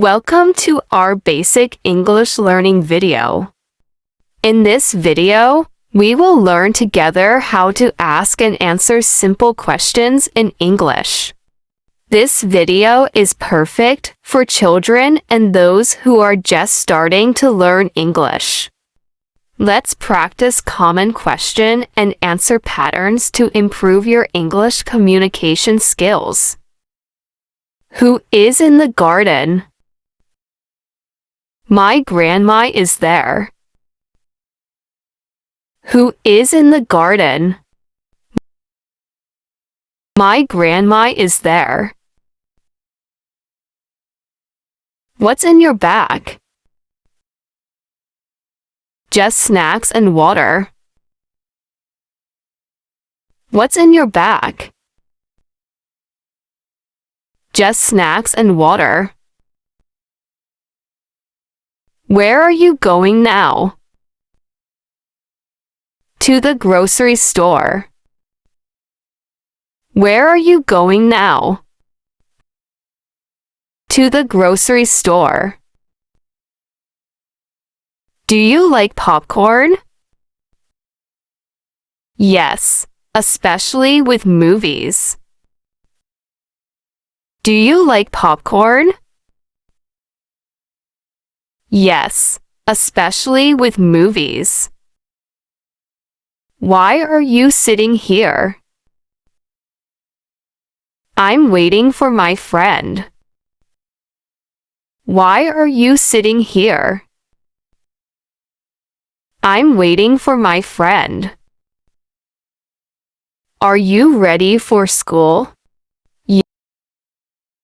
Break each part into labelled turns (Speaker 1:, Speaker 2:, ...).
Speaker 1: Welcome to our basic English learning video. In this video, we will learn together how to ask and answer simple questions in English. This video is perfect for children and those who are just starting to learn English. Let's practice common question and answer patterns to improve your English communication skills. Who is in the garden? My grandma is there. Who is in the garden? My grandma is there. What's in your bag? Just snacks and water. What's in your bag? Just snacks and water. Where are you going now? To the grocery store. Where are you going now? To the grocery store. Do you like popcorn? Yes, especially with movies. Do you like popcorn? Yes, especially with movies. Why are you sitting here? I'm waiting for my friend. Why are you sitting here? I'm waiting for my friend. Are you ready for school?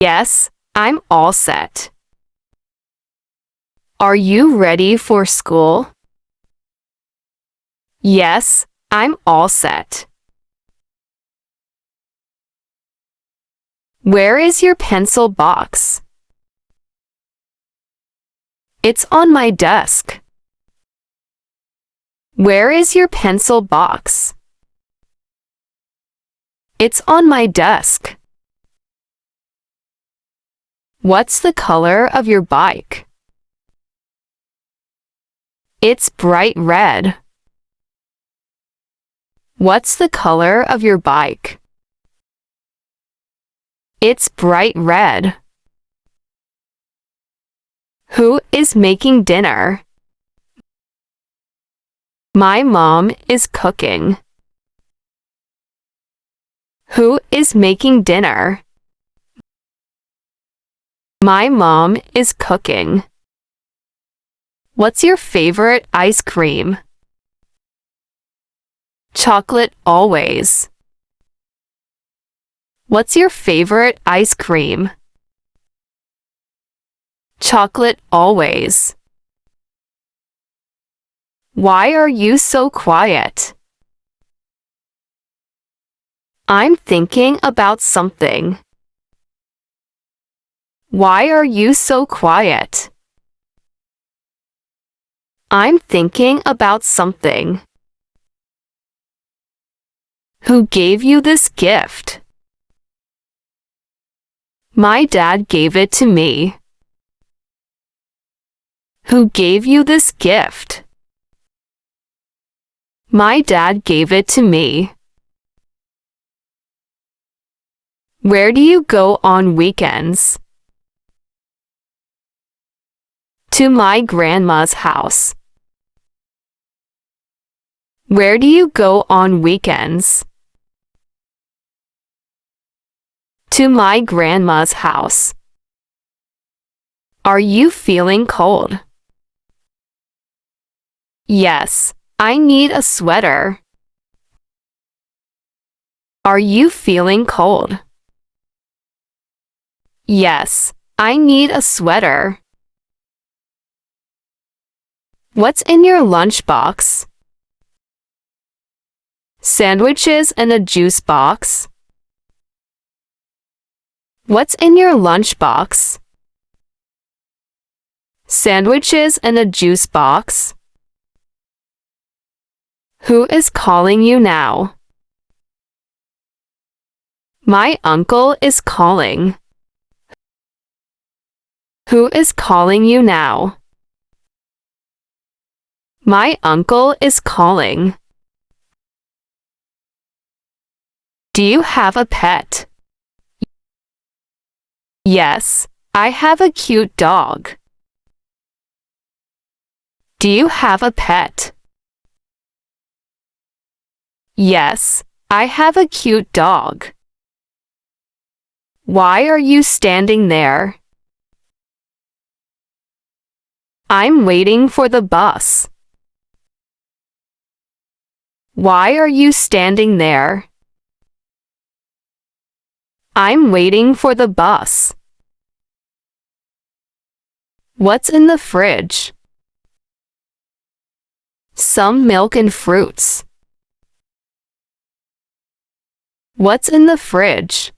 Speaker 1: Yes, I'm all set. Are you ready for school? Yes, I'm all set. Where is your pencil box? It's on my desk. Where is your pencil box? It's on my desk. What's the color of your bike? It's bright red. What's the color of your bike? It's bright red. Who is making dinner? My mom is cooking. Who is making dinner? My mom is cooking. What's your favorite ice cream? Chocolate always. What's your favorite ice cream? Chocolate always. Why are you so quiet? I'm thinking about something. Why are you so quiet? I'm thinking about something. Who gave you this gift? My dad gave it to me. Who gave you this gift? My dad gave it to me. Where do you go on weekends? To my grandma's house. Where do you go on weekends? To my grandma's house. Are you feeling cold? Yes, I need a sweater. Are you feeling cold? Yes, I need a sweater. What's in your lunchbox? Sandwiches and a juice box. What's in your lunchbox? Sandwiches and a juice box. Who is calling you now? My uncle is calling. Who is calling you now? My uncle is calling. Do you have a pet? Yes, I have a cute dog. Do you have a pet? Yes, I have a cute dog. Why are you standing there? I'm waiting for the bus. Why are you standing there? I'm waiting for the bus. What's in the fridge? Some milk and fruits. What's in the fridge?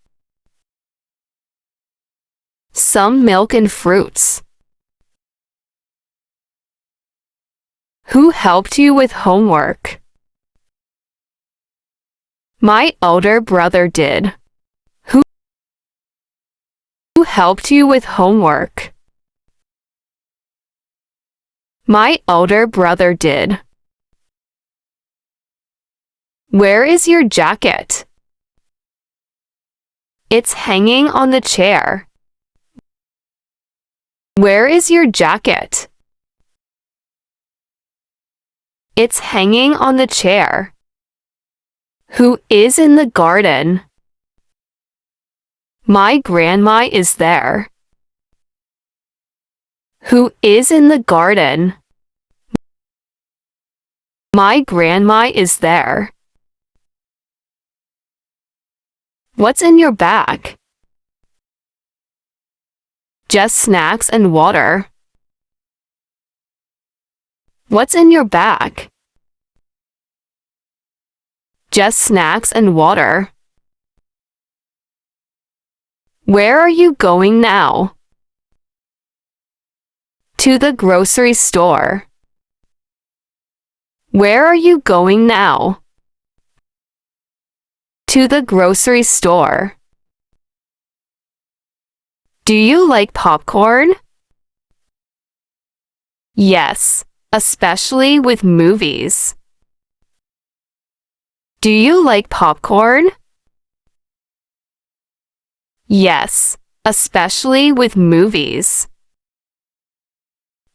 Speaker 1: Some milk and fruits. Who helped you with homework? My older brother did. Who helped you with homework? My older brother did. Where is your jacket? It's hanging on the chair. Where is your jacket? It's hanging on the chair. Who is in the garden? My grandma is there. Who is in the garden? My grandma is there. What's in your bag? Just snacks and water. What's in your bag? Just snacks and water. Where are you going now? To the grocery store. Where are you going now? To the grocery store. Do you like popcorn? Yes, especially with movies. Do you like popcorn? Yes, especially with movies.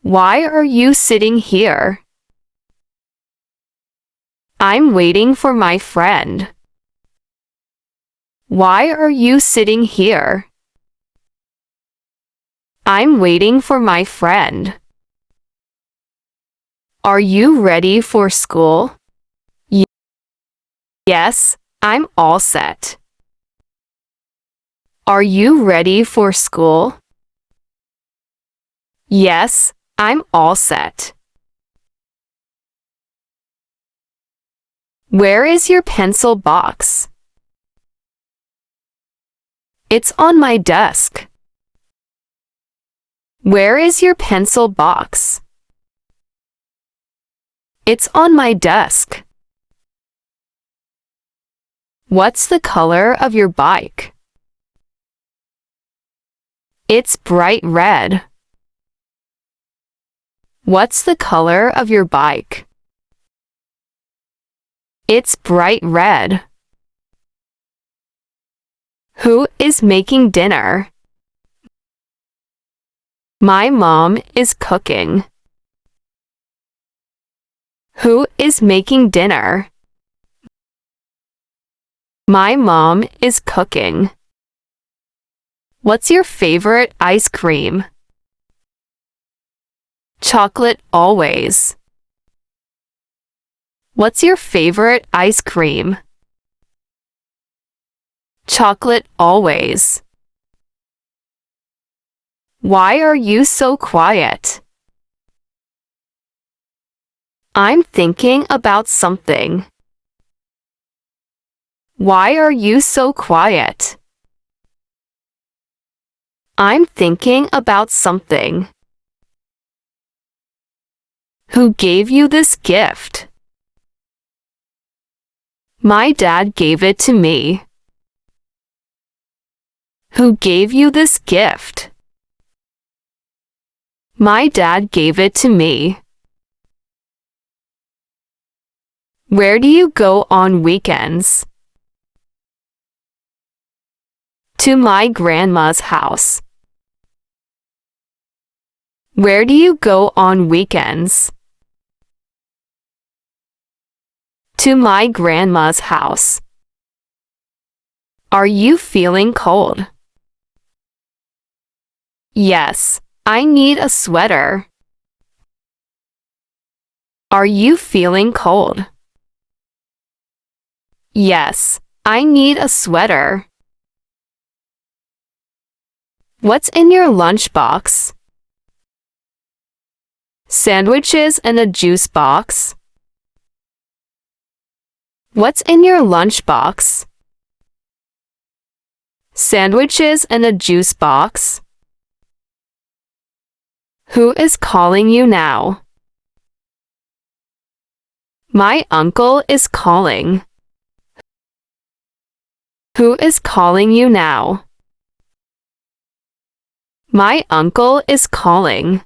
Speaker 1: Why are you sitting here? I'm waiting for my friend. Why are you sitting here? I'm waiting for my friend. Are you ready for school? Yes, I'm all set. Are you ready for school? Yes, I'm all set. Where is your pencil box? It's on my desk. Where is your pencil box? It's on my desk. What's the color of your bike? It's bright red. What's the color of your bike? It's bright red. Who is making dinner? My mom is cooking. Who is making dinner? My mom is cooking. What's your favorite ice cream? Chocolate always. What's your favorite ice cream? Chocolate always. Why are you so quiet? I'm thinking about something. Why are you so quiet? I'm thinking about something. Who gave you this gift? My dad gave it to me. Who gave you this gift? My dad gave it to me. Where do you go on weekends? To my grandma's house. Where do you go on weekends? To my grandma's house. Are you feeling cold? Yes, I need a sweater. Are you feeling cold? Yes, I need a sweater. What's in your lunchbox? Sandwiches and a juice box. What's in your lunchbox? Sandwiches and a juice box. Who is calling you now? My uncle is calling. Who is calling you now? My uncle is calling.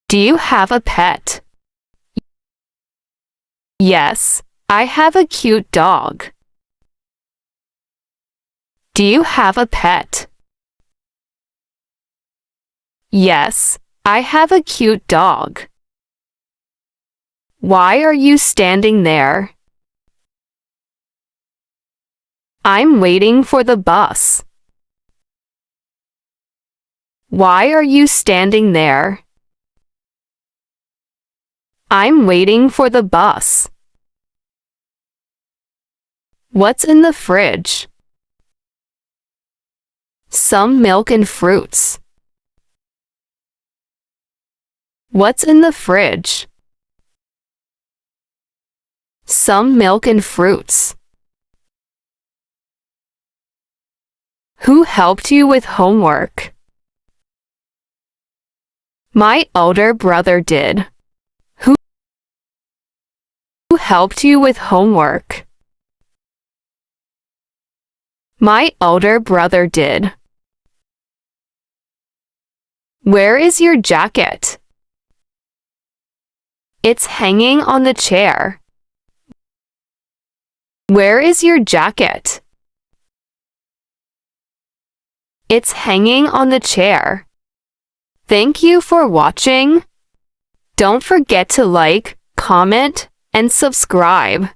Speaker 1: Do you have a pet? Yes, I have a cute dog. Do you have a pet? Yes, I have a cute dog. Why are you standing there? I'm waiting for the bus. Why are you standing there? I'm waiting for the bus. What's in the fridge? Some milk and fruits. What's in the fridge? Some milk and fruits. Who helped you with homework? My older brother did. Who helped you with homework? My older brother did. Where is your jacket? It's hanging on the chair. Where is your jacket? It's hanging on the chair. Thank you for watching. Don't forget to like, comment, and subscribe.